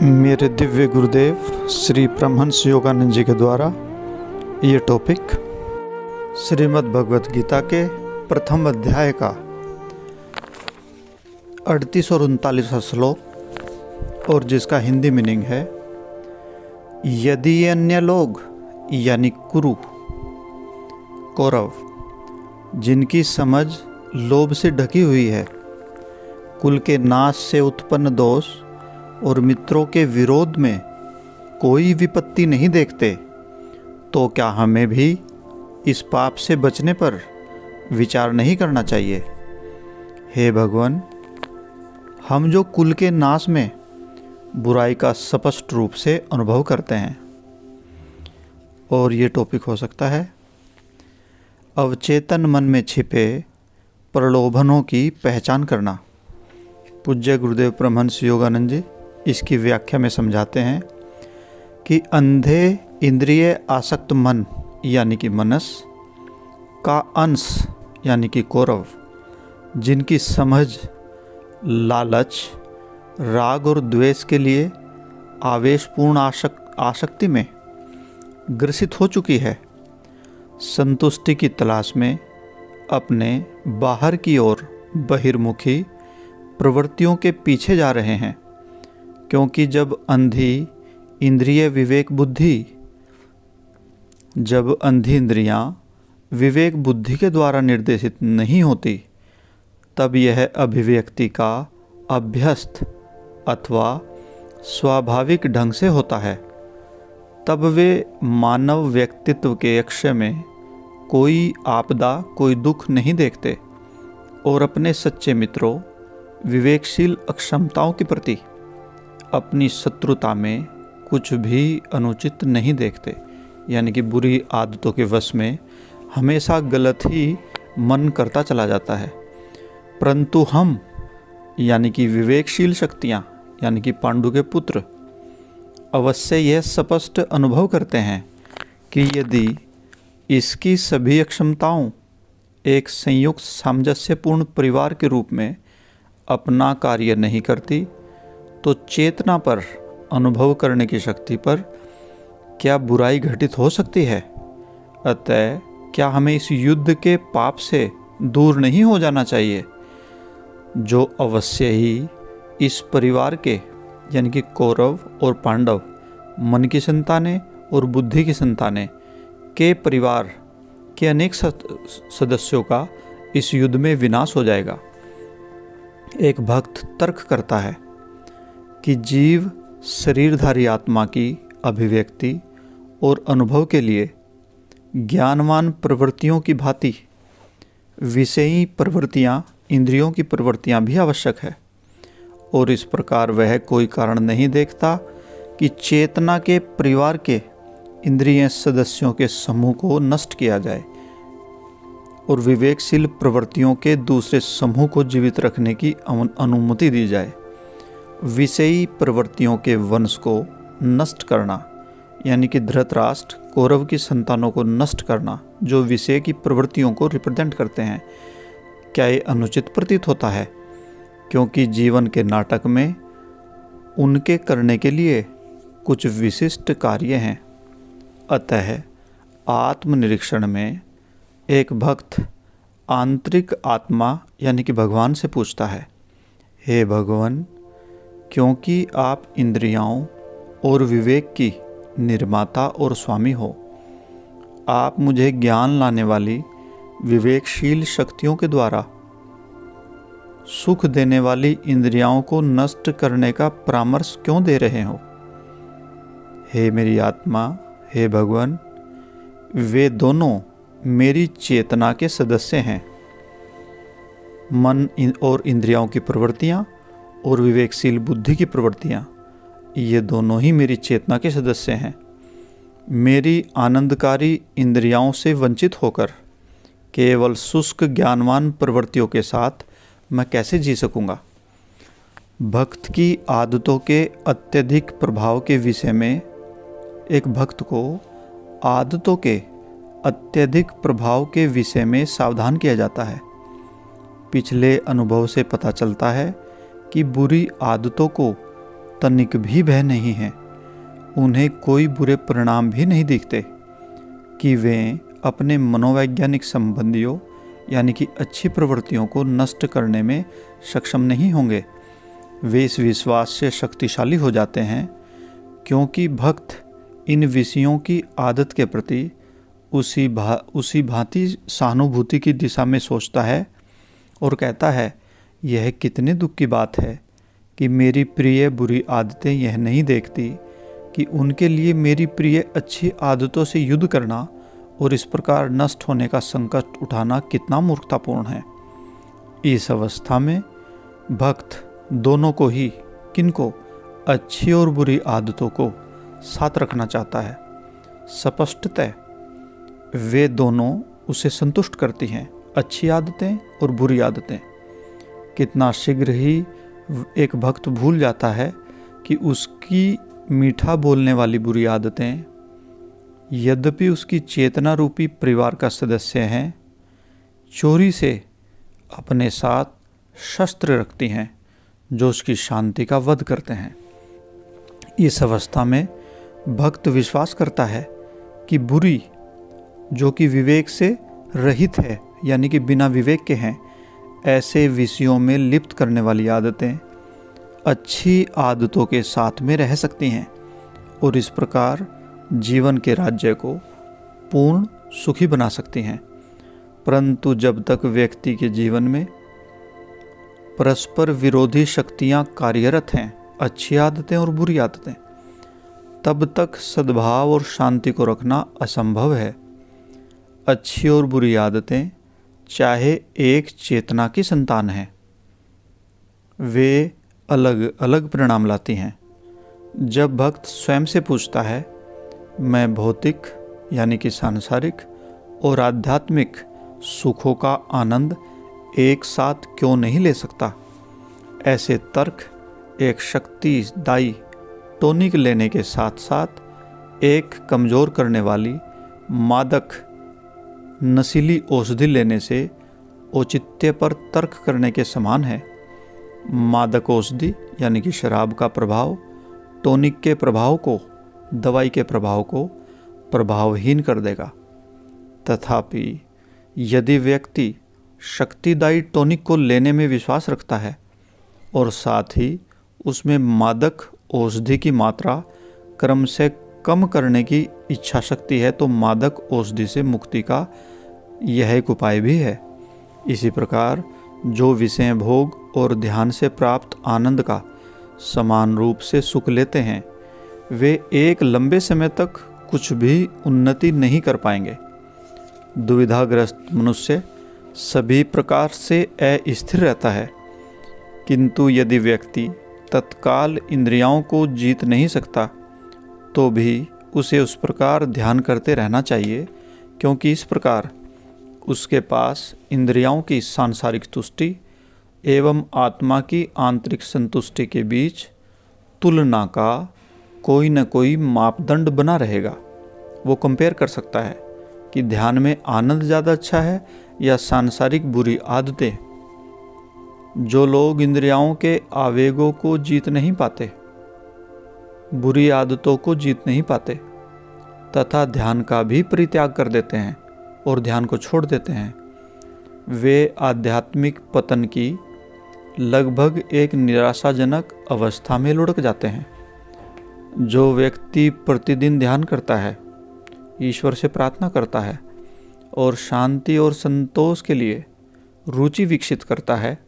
मेरे दिव्य गुरुदेव श्री परमहंस योगानंद जी के द्वारा ये टॉपिक श्रीमद् भगवत गीता के प्रथम अध्याय का 38 और 39वां श्लोक और जिसका हिंदी मीनिंग है, यदि अन्य लोग यानी कुरु कौरव जिनकी समझ लोभ से ढकी हुई है, कुल के नाश से उत्पन्न दोष और मित्रों के विरोध में कोई विपत्ति नहीं देखते, तो क्या हमें भी इस पाप से बचने पर विचार नहीं करना चाहिए। हे भगवान, हम जो कुल के नाश में बुराई का स्पष्ट रूप से अनुभव करते हैं। और ये टॉपिक हो सकता है अवचेतन मन में छिपे प्रलोभनों की पहचान करना। पूज्य गुरुदेव परमहंस योगानंद जी इसकी व्याख्या में समझाते हैं कि अंधे इंद्रिय आसक्त मन यानी कि मनस का अंश यानी कि कौरव, जिनकी समझ लालच, राग और द्वेष के लिए आवेशपूर्ण आसक्ति में ग्रसित हो चुकी है, संतुष्टि की तलाश में अपने बाहर की ओर बहिर्मुखी प्रवृत्तियों के पीछे जा रहे हैं। क्योंकि जब अंधी इंद्रियां विवेक बुद्धि के द्वारा निर्देशित नहीं होती, तब यह अभिव्यक्ति का अभ्यस्त अथवा स्वाभाविक ढंग से होता है। तब वे मानव व्यक्तित्व के अक्षय में कोई आपदा, कोई दुख नहीं देखते और अपने सच्चे मित्रों विवेकशील अक्षमताओं के प्रति अपनी शत्रुता में कुछ भी अनुचित नहीं देखते, यानी कि बुरी आदतों के वश में हमेशा गलत ही मन करता चला जाता है। परंतु हम यानी कि विवेकशील शक्तियाँ यानी कि पांडु के पुत्र अवश्य यह स्पष्ट अनुभव करते हैं कि यदि इसकी सभी अक्षमताओं एक संयुक्त सामंजस्यपूर्ण परिवार के रूप में अपना कार्य नहीं करती, तो चेतना पर, अनुभव करने की शक्ति पर क्या बुराई घटित हो सकती है। अतः क्या हमें इस युद्ध के पाप से दूर नहीं हो जाना चाहिए, जो अवश्य ही इस परिवार के यानी कि कौरव और पांडव, मन की संतानें और बुद्धि की संतानें के परिवार के अनेक सदस्यों का इस युद्ध में विनाश हो जाएगा। एक भक्त तर्क करता है कि जीव शरीरधारी आत्मा की अभिव्यक्ति और अनुभव के लिए ज्ञानवान प्रवृत्तियों की भांति विषयी प्रवृत्तियाँ, इंद्रियों की प्रवृत्तियाँ भी आवश्यक है। और इस प्रकार वह कोई कारण नहीं देखता कि चेतना के परिवार के इंद्रिय सदस्यों के समूह को नष्ट किया जाए और विवेकशील प्रवृत्तियों के दूसरे समूह को जीवित रखने की अनुमति दी जाए। विषयी प्रवृत्तियों के वंश को नष्ट करना यानी कि धृतराष्ट्र कौरव की संतानों को नष्ट करना, जो विषय की प्रवृत्तियों को रिप्रेजेंट करते हैं, क्या ये अनुचित प्रतीत होता है? क्योंकि जीवन के नाटक में उनके करने के लिए कुछ विशिष्ट कार्य हैं। अतः आत्मनिरीक्षण में एक भक्त आंतरिक आत्मा यानी कि भगवान से पूछता है, हे भगवान, क्योंकि आप इंद्रियों और विवेक की निर्माता और स्वामी हो, आप मुझे ज्ञान लाने वाली विवेकशील शक्तियों के द्वारा सुख देने वाली इंद्रियों को नष्ट करने का परामर्श क्यों दे रहे हो? हे मेरी आत्मा, हे भगवान, वे दोनों मेरी चेतना के सदस्य हैं। मन और इंद्रियों की प्रवृत्तियाँ और विवेकशील बुद्धि की प्रवृत्तियाँ, ये दोनों ही मेरी चेतना के सदस्य हैं। मेरी आनंदकारी इंद्रियों से वंचित होकर केवल शुष्क ज्ञानवान प्रवृत्तियों के साथ मैं कैसे जी सकूँगा? भक्त की आदतों के अत्यधिक प्रभाव के विषय में एक भक्त को आदतों के अत्यधिक प्रभाव के विषय में सावधान किया जाता है। पिछले अनुभव से पता चलता है कि बुरी आदतों को तनिक भी भय नहीं है, उन्हें कोई बुरे परिणाम भी नहीं दिखते कि वे अपने मनोवैज्ञानिक संबंधियों यानी कि अच्छी प्रवृत्तियों को नष्ट करने में सक्षम नहीं होंगे। वे इस विश्वास से शक्तिशाली हो जाते हैं क्योंकि भक्त इन विषयों की आदत के प्रति उसी भांति सहानुभूति की दिशा में सोचता है और कहता है, यह कितने दुख की बात है कि मेरी प्रिय बुरी आदतें यह नहीं देखती कि उनके लिए मेरी प्रिय अच्छी आदतों से युद्ध करना और इस प्रकार नष्ट होने का संकट उठाना कितना मूर्खतापूर्ण है। इस अवस्था में भक्त दोनों को ही, किनको, अच्छी और बुरी आदतों को साथ रखना चाहता है। स्पष्टतः वे दोनों उसे संतुष्ट करती हैं, अच्छी आदतें और बुरी आदतें। कितना शीघ्र ही एक भक्त भूल जाता है कि उसकी मीठा बोलने वाली बुरी आदतें, यद्यपि उसकी चेतना रूपी परिवार का सदस्य हैं, चोरी से अपने साथ शस्त्र रखती हैं जो उसकी शांति का वध करते हैं। इस अवस्था में भक्त विश्वास करता है कि बुरी, जो कि विवेक से रहित है यानी कि बिना विवेक के हैं, ऐसे विषयों में लिप्त करने वाली आदतें अच्छी आदतों के साथ में रह सकती हैं और इस प्रकार जीवन के राज्य को पूर्ण सुखी बना सकती हैं। परंतु जब तक व्यक्ति के जीवन में परस्पर विरोधी शक्तियां कार्यरत हैं, अच्छी आदतें और बुरी आदतें, तब तक सद्भाव और शांति को रखना असंभव है। अच्छी और बुरी आदतें चाहे एक चेतना की संतान हैं, वे अलग अलग परिणाम लाती हैं। जब भक्त स्वयं से पूछता है, मैं भौतिक यानी कि सांसारिक और आध्यात्मिक सुखों का आनंद एक साथ क्यों नहीं ले सकता, ऐसे तर्क एक शक्तिदायी टॉनिक लेने के साथ साथ एक कमज़ोर करने वाली मादक नशीली औषधि लेने से औचित्य पर तर्क करने के समान है। मादक औषधि यानी कि शराब का प्रभाव टॉनिक के प्रभाव को, दवाई के प्रभाव को प्रभावहीन कर देगा। तथापि यदि व्यक्ति शक्तिदायी टॉनिक को लेने में विश्वास रखता है और साथ ही उसमें मादक औषधि की मात्रा क्रम से कम करने की इच्छा शक्ति है, तो मादक औषधि से मुक्ति का यह एक उपाय भी है। इसी प्रकार जो विषय भोग और ध्यान से प्राप्त आनंद का समान रूप से सुख लेते हैं, वे एक लंबे समय तक कुछ भी उन्नति नहीं कर पाएंगे। दुविधाग्रस्त मनुष्य सभी प्रकार से अस्थिर रहता है, किंतु यदि व्यक्ति तत्काल इंद्रियों को जीत नहीं सकता तो भी उसे उस प्रकार ध्यान करते रहना चाहिए, क्योंकि इस प्रकार उसके पास इंद्रियों की सांसारिक तुष्टि एवं आत्मा की आंतरिक संतुष्टि के बीच तुलना का कोई न कोई मापदंड बना रहेगा। वो कंपेयर कर सकता है कि ध्यान में आनंद ज़्यादा अच्छा है या सांसारिक बुरी आदतें। जो लोग इंद्रियों के आवेगों को जीत नहीं पाते, बुरी आदतों को जीत नहीं पाते तथा ध्यान का भी परित्याग कर देते हैं और ध्यान को छोड़ देते हैं, वे आध्यात्मिक पतन की लगभग एक निराशाजनक अवस्था में लुढ़क जाते हैं। जो व्यक्ति प्रतिदिन ध्यान करता है, ईश्वर से प्रार्थना करता है और शांति और संतोष के लिए रुचि विकसित करता है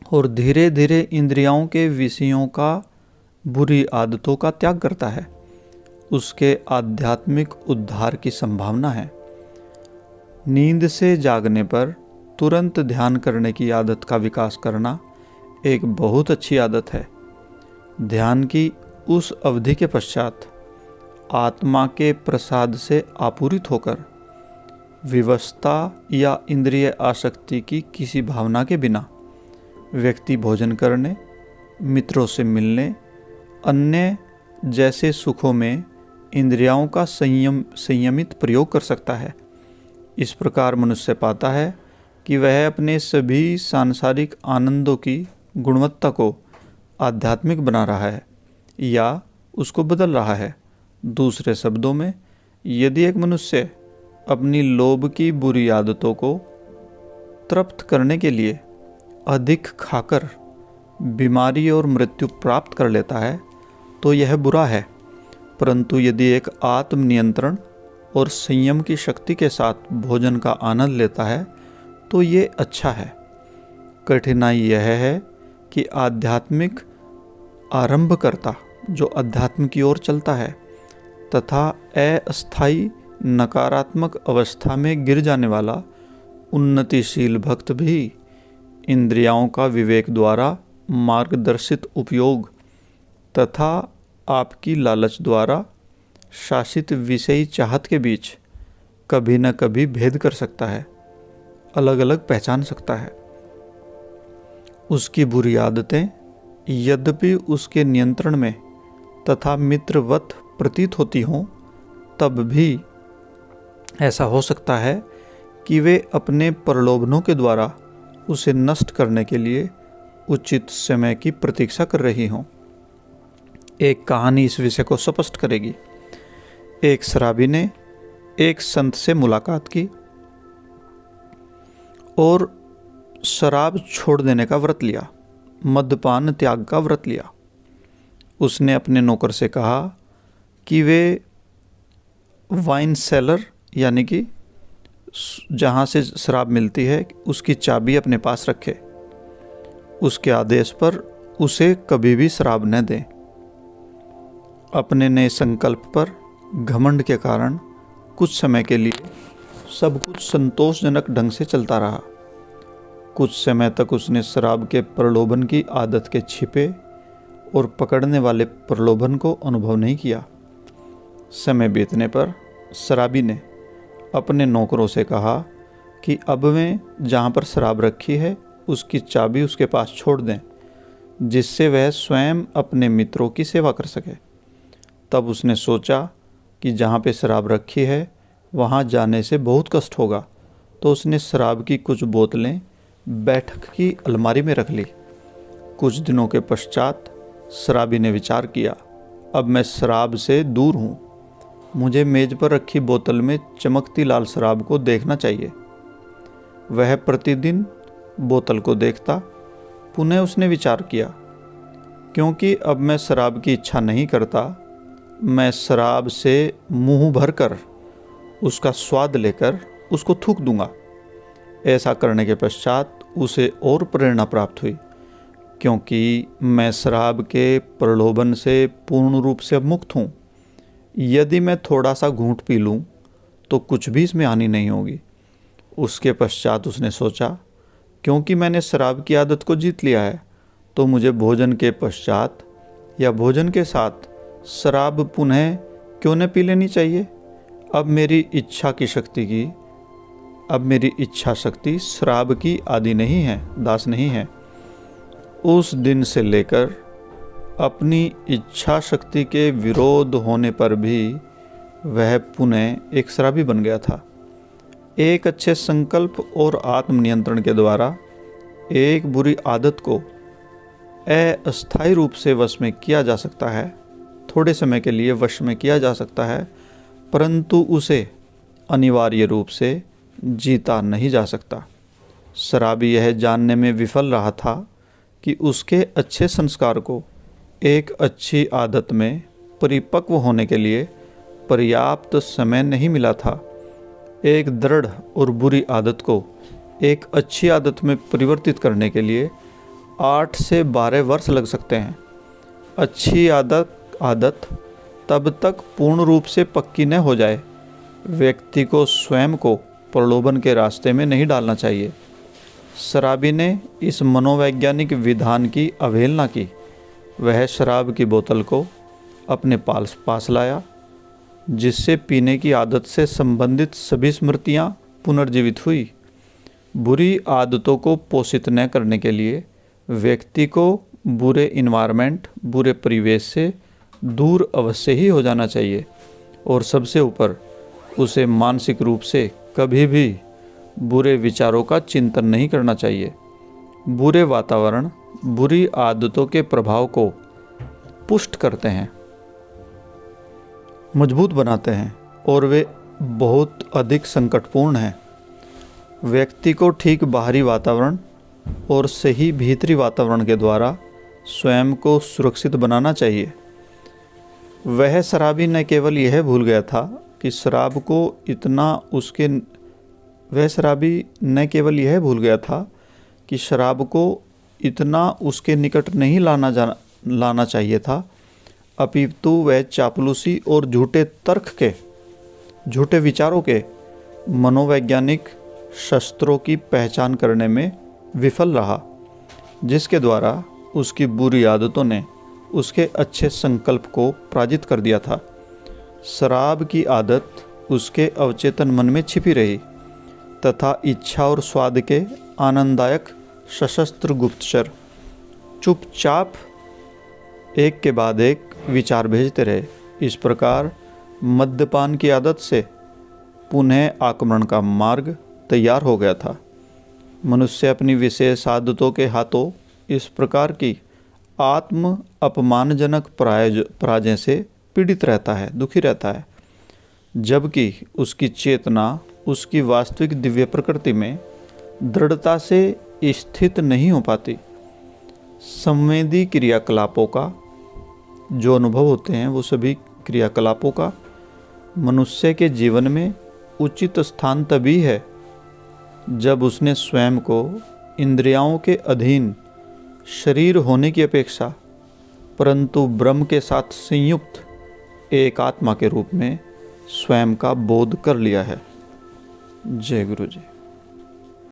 और धीरे धीरे इंद्रियों के विषयों का, बुरी आदतों का त्याग करता है, उसके आध्यात्मिक उद्धार की संभावना है। नींद से जागने पर तुरंत ध्यान करने की आदत का विकास करना एक बहुत अच्छी आदत है। ध्यान की उस अवधि के पश्चात आत्मा के प्रसाद से आपूरित होकर विवशता या इंद्रिय आसक्ति की किसी भावना के बिना व्यक्ति भोजन करने, मित्रों से मिलने, अन्य जैसे सुखों में इंद्रियों का संयमित प्रयोग कर सकता है। इस प्रकार मनुष्य पाता है कि वह अपने सभी सांसारिक आनंदों की गुणवत्ता को आध्यात्मिक बना रहा है या उसको बदल रहा है। दूसरे शब्दों में, यदि एक मनुष्य अपनी लोभ की बुरी आदतों को तृप्त करने के लिए अधिक खाकर बीमारी और मृत्यु प्राप्त कर लेता है तो यह बुरा है। परंतु यदि एक आत्मनियंत्रण और संयम की शक्ति के साथ भोजन का आनंद लेता है तो ये अच्छा है। कठिनाई यह है कि आध्यात्मिक आरंभकर्ता जो अध्यात्म की ओर चलता है तथा अस्थायी नकारात्मक अवस्था में गिर जाने वाला उन्नतिशील भक्त भी इंद्रियों का विवेक द्वारा मार्गदर्शित उपयोग तथा आपकी लालच द्वारा शासित विषयी चाहत के बीच कभी न कभी भेद कर सकता है, अलग अलग पहचान सकता है। उसकी बुरी आदतें यद्यपि उसके नियंत्रण में तथा मित्रवत प्रतीत होती हों, तब भी ऐसा हो सकता है कि वे अपने प्रलोभनों के द्वारा उसे नष्ट करने के लिए उचित समय की प्रतीक्षा कर रही हों। एक कहानी इस विषय को स्पष्ट करेगी। एक शराबी ने एक संत से मुलाकात की और शराब छोड़ देने का व्रत लिया, मद्यपान त्याग का व्रत लिया। उसने अपने नौकर से कहा कि वे वाइन सेलर यानी कि जहाँ से शराब मिलती है उसकी चाबी अपने पास रखे। उसके आदेश पर उसे कभी भी शराब न दें। अपने नए संकल्प पर घमंड के कारण कुछ समय के लिए सब कुछ संतोषजनक ढंग से चलता रहा। कुछ समय तक उसने शराब के प्रलोभन की आदत के छिपे और पकड़ने वाले प्रलोभन को अनुभव नहीं किया। समय बीतने पर शराबी ने अपने नौकरों से कहा कि अब वे जहाँ पर शराब रखी है उसकी चाबी उसके पास छोड़ दें, जिससे वह स्वयं अपने मित्रों की सेवा कर सके। तब उसने सोचा कि जहाँ पे शराब रखी है वहाँ जाने से बहुत कष्ट होगा, तो उसने शराब की कुछ बोतलें बैठक की अलमारी में रख ली। कुछ दिनों के पश्चात शराबी ने विचार किया, अब मैं शराब से दूर हूँ, मुझे मेज पर रखी बोतल में चमकती लाल शराब को देखना चाहिए। वह प्रतिदिन बोतल को देखता। पुनः उसने विचार किया, क्योंकि अब मैं शराब की इच्छा नहीं करता, मैं शराब से मुंह भरकर उसका स्वाद लेकर उसको थूक दूंगा। ऐसा करने के पश्चात उसे और प्रेरणा प्राप्त हुई, क्योंकि मैं शराब के प्रलोभन से पूर्ण रूप से मुक्त हूँ। यदि मैं थोड़ा सा घूंट पी लूँ तो कुछ भी इसमें हानि नहीं होगी। उसके पश्चात उसने सोचा, क्योंकि मैंने शराब की आदत को जीत लिया है, तो मुझे भोजन के पश्चात या भोजन के साथ शराब पुनः क्यों न पी लेनी चाहिए। अब मेरी इच्छा शक्ति शराब की आदि नहीं है, दास नहीं है। उस दिन से लेकर अपनी इच्छा शक्ति के विरोध होने पर भी वह पुनः एक शराबी बन गया था। एक अच्छे संकल्प और आत्मनियंत्रण के द्वारा एक बुरी आदत को अस्थायी रूप से वश में किया जा सकता है, थोड़े समय के लिए वश में किया जा सकता है, परंतु उसे अनिवार्य रूप से जीता नहीं जा सकता। शराबी यह जानने में विफल रहा था कि उसके अच्छे संस्कार को एक अच्छी आदत में परिपक्व होने के लिए पर्याप्त समय नहीं मिला था। एक दृढ़ और बुरी आदत को एक अच्छी आदत में परिवर्तित करने के लिए 8 से 12 वर्ष लग सकते हैं। अच्छी आदत तब तक पूर्ण रूप से पक्की न हो जाए, व्यक्ति को स्वयं को प्रलोभन के रास्ते में नहीं डालना चाहिए। शराबी ने इस मनोवैज्ञानिक विधान की अवहेलना की। वह शराब की बोतल को अपने पास लाया, जिससे पीने की आदत से संबंधित सभी स्मृतियां पुनर्जीवित हुई। बुरी आदतों को पोषित न करने के लिए व्यक्ति को बुरे इन्वायरमेंट, बुरे परिवेश से दूर अवश्य ही हो जाना चाहिए, और सबसे ऊपर उसे मानसिक रूप से कभी भी बुरे विचारों का चिंतन नहीं करना चाहिए। बुरे वातावरण, बुरी आदतों के प्रभाव को पुष्ट करते हैं, मजबूत बनाते हैं और वे बहुत अधिक संकटपूर्ण हैं। व्यक्ति को ठीक बाहरी वातावरण और सही भीतरी वातावरण के द्वारा स्वयं को सुरक्षित बनाना चाहिए। वह शराबी न केवल यह भूल गया था कि शराब को इतना उसके वह शराबी न केवल यह भूल गया था कि शराब को इतना उसके निकट नहीं लाना चाहिए था, अपितु वह चापलूसी और झूठे विचारों के मनोवैज्ञानिक शस्त्रों की पहचान करने में विफल रहा, जिसके द्वारा उसकी बुरी आदतों ने उसके अच्छे संकल्प को पराजित कर दिया था। शराब की आदत उसके अवचेतन मन में छिपी रही तथा इच्छा और स्वाद के आनंददायक सशस्त्र गुप्तचर चुपचाप एक के बाद एक विचार भेजते रहे। इस प्रकार मद्यपान की आदत से पुनः आक्रमण का मार्ग तैयार हो गया था। मनुष्य अपनी विशेष आदतों के हाथों इस प्रकार की आत्म अपमानजनक पराजय से पीड़ित रहता है, दुखी रहता है, जबकि उसकी चेतना उसकी वास्तविक दिव्य प्रकृति में दृढ़ता से स्थित नहीं हो पाती। संवेदी क्रियाकलापों का जो अनुभव होते हैं, वो सभी क्रियाकलापों का मनुष्य के जीवन में उचित स्थान तभी है जब उसने स्वयं को इंद्रियों के अधीन शरीर होने की अपेक्षा परंतु ब्रह्म के साथ संयुक्त एक आत्मा के रूप में स्वयं का बोध कर लिया है। जय गुरु जी।